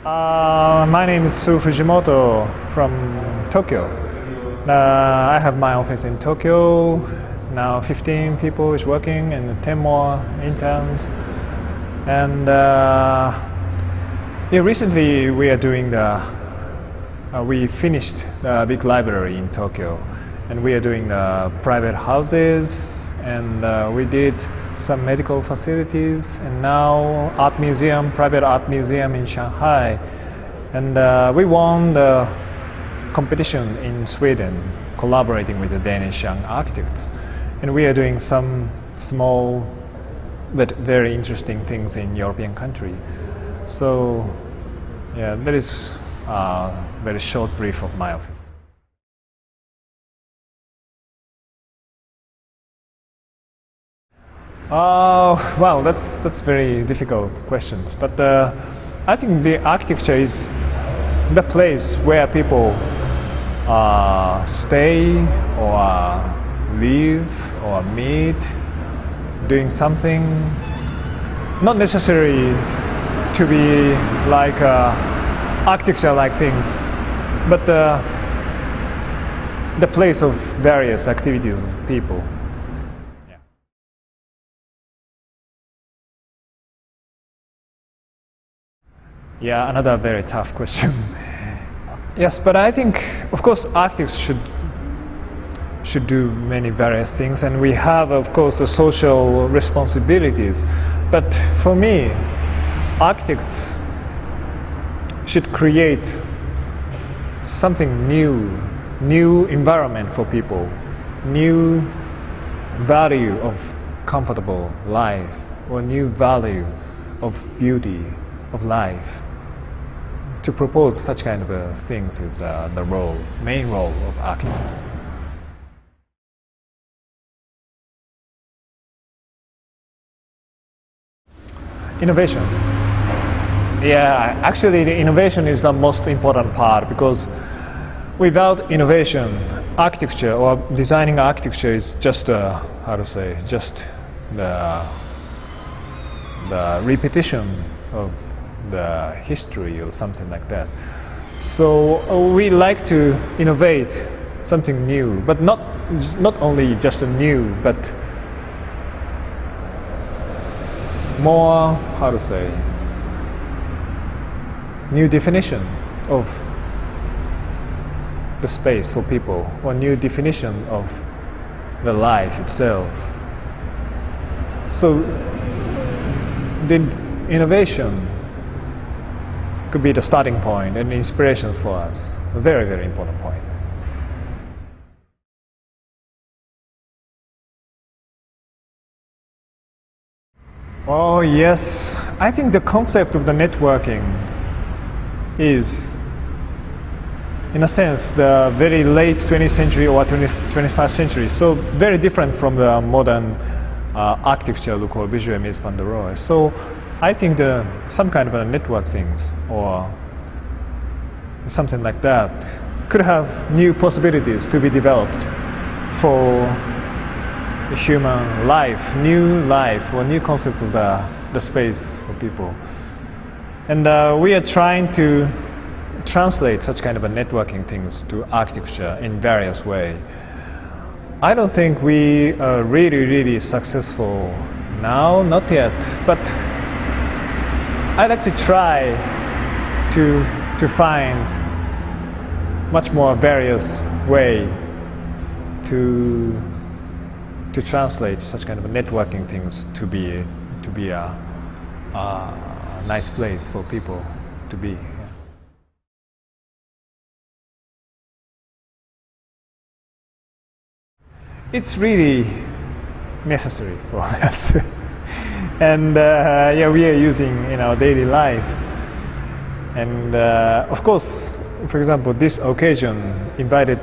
My name is Sou Fujimoto from Tokyo. I have my office in Tokyo. Now 15 people is working and 10 more interns. And recently we are doing we finished the big library in Tokyo. And we are doing private houses, and we did some medical facilities, and now private art museum in Shanghai. And we won the competition in Sweden, collaborating with the Danish young architects. And we are doing some small but very interesting things in European country. So yeah, that is a very short brief of my office. Well, that's very difficult questions. But I think the architecture is the place where people stay or live or meet, doing something. Not necessarily to be like architecture-like things, but the place of various activities of people. Yeah, another very tough question. Yes, but I think, of course, architects should do many various things, and we have, of course, the social responsibilities. But for me, architects should create something new environment for people, new value of comfortable life, or new value of beauty of life. To propose such kind of things is the main role of architects. Innovation. Yeah, actually the innovation is the most important part, because without innovation, architecture or designing architecture is just just the repetition of the history or something like that. So we like to innovate something new, but not only just a new, but more, new definition of the space for people, or new definition of the life itself. So the innovation could be the starting point and inspiration for us. A very, very important point. Oh yes, I think the concept of the networking is, in a sense, the very late 20th century or 21st century, so very different from the modern architecture look or visual Mies van der Rohe. So I think some kind of a network things or something like that could have new possibilities to be developed for the human life, new life or new concept of the space for people. And we are trying to translate such kind of a networking things to architecture in various ways. I don't think we are really successful now, not yet, but I'd like to try to find much more various way to translate such kind of networking things to be a nice place for people to be. It's really necessary for us. And yeah, we are using in our daily life. And of course, for example, this occasion invited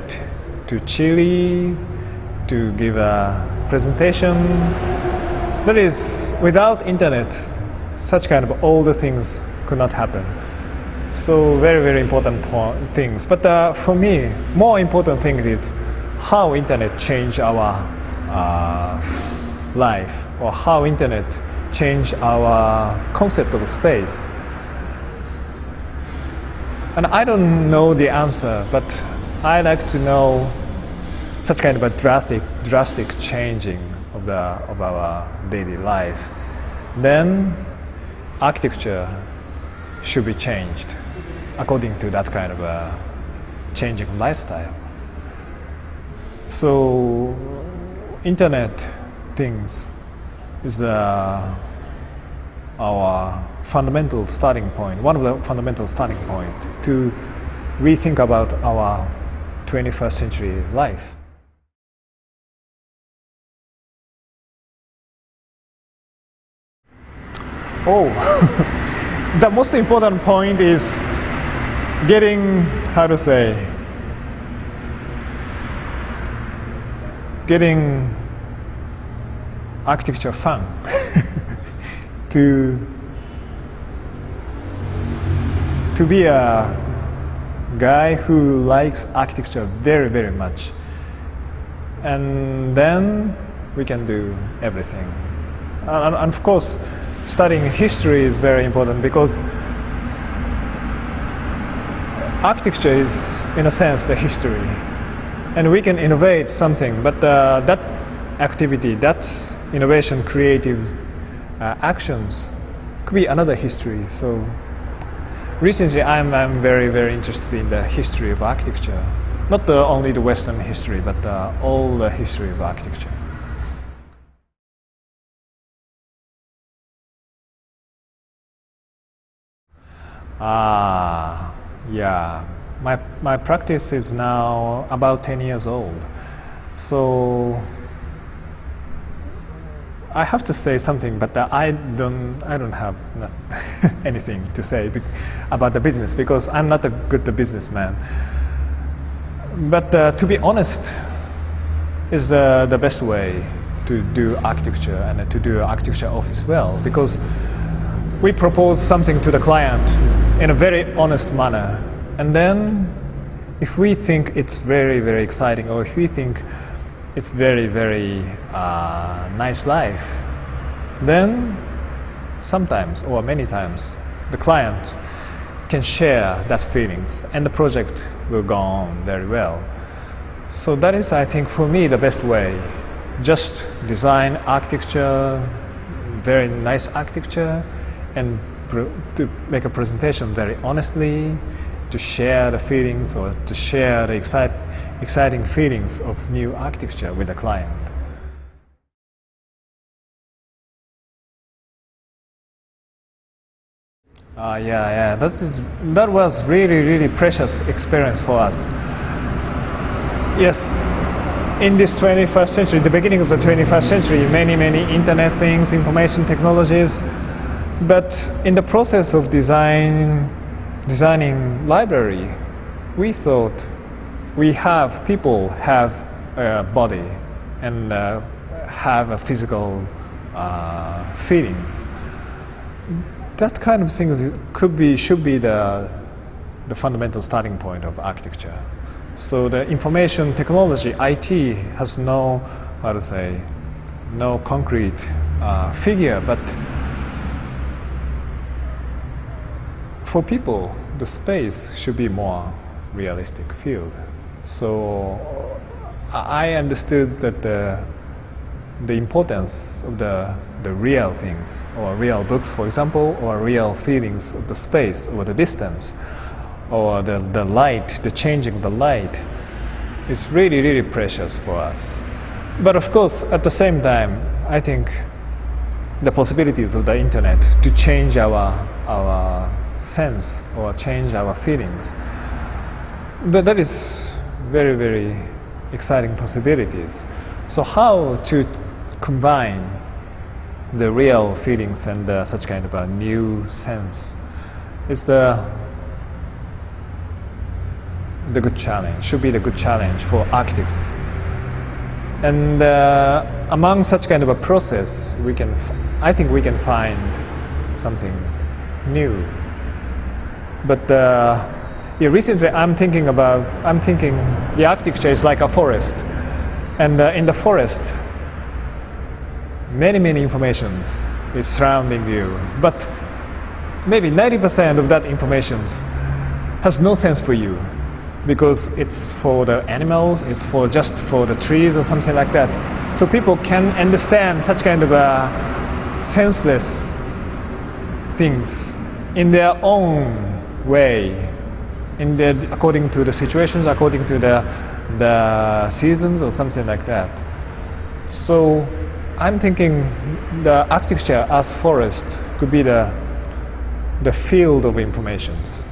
to Chile to give a presentation. That is, without internet, such kind of all the things could not happen. So very important things. But for me, more important thing is how internet changed our life, or how internet change our concept of space. And I don't know the answer, but I like to know such kind of a drastic changing of our daily life. Then architecture should be changed according to that kind of a changing lifestyle. So internet things is our fundamental starting point, one of the fundamental starting point to rethink about our 21st century life. Oh, the most important point is getting, how to say, getting architecture fun. to be a guy who likes architecture very, very much. And then we can do everything. And of course, studying history is very important because architecture is, in a sense, the history. And we can innovate something, but that activity, that's innovation, creative actions, could be another history. So recently I'm very, very interested in the history of architecture. Not only the Western history, but all the history of architecture. Yeah. My practice is now about 10 years old. So I have to say something, but I don't have anything to say about the business because I'm not a good businessman. But to be honest, is the best way to do architecture and to do architecture office well, because we propose something to the client in a very honest manner. And then if we think it's very, very exciting, or if we think it's very, very nice life, then sometimes or many times the client can share that feelings and the project will go on very well. So that is, I think, for me the best way. Just design architecture, very nice architecture, and to make a presentation very honestly, to share the feelings or to share the exciting feelings of new architecture with the client. Yeah, that was really, really precious experience for us. Yes, in this 21st century, the beginning of the 21st century, many internet things, information technologies, but in the process of designing library, we thought people have a body and have a physical feelings. That kind of things should be the fundamental starting point of architecture. So the information technology, IT, has no concrete figure, but for people, the space should be more realistic field. So I understood that the importance of the real things, or real books, for example, or real feelings of the space or the distance, or the light, the changing of the light, is really, really precious for us. But of course, at the same time, I think the possibilities of the internet to change our sense or change our feelings, that is very, very exciting possibilities. So how to combine the real feelings and such kind of a new sense is the good challenge, should be the good challenge for architects. And among such kind of a process, I think we can find something new. But yeah, recently I'm thinking the architecture is like a forest, and in the forest, many informations is surrounding you, but maybe 90% of that information has no sense for you, because it's for the animals, it's for just for the trees or something like that. So people can understand such kind of senseless things in their own way, according to the situations, according to the seasons or something like that. So I'm thinking the architecture as forest could be the field of informations,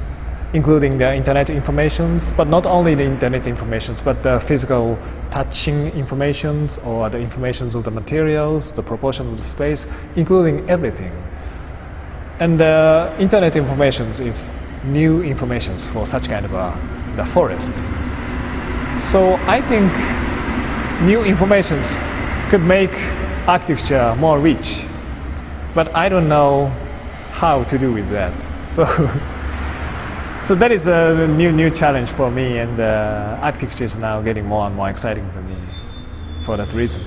including the internet informations, but not only the internet informations, but the physical touching informations or the informations of the materials, the proportion of the space, including everything. And the internet informations is new informations for such kind of the forest. So I think new informations could make architecture more rich, but I don't know how to do with that. So that is a new challenge for me, and architecture is now getting more and more exciting for me for that reason.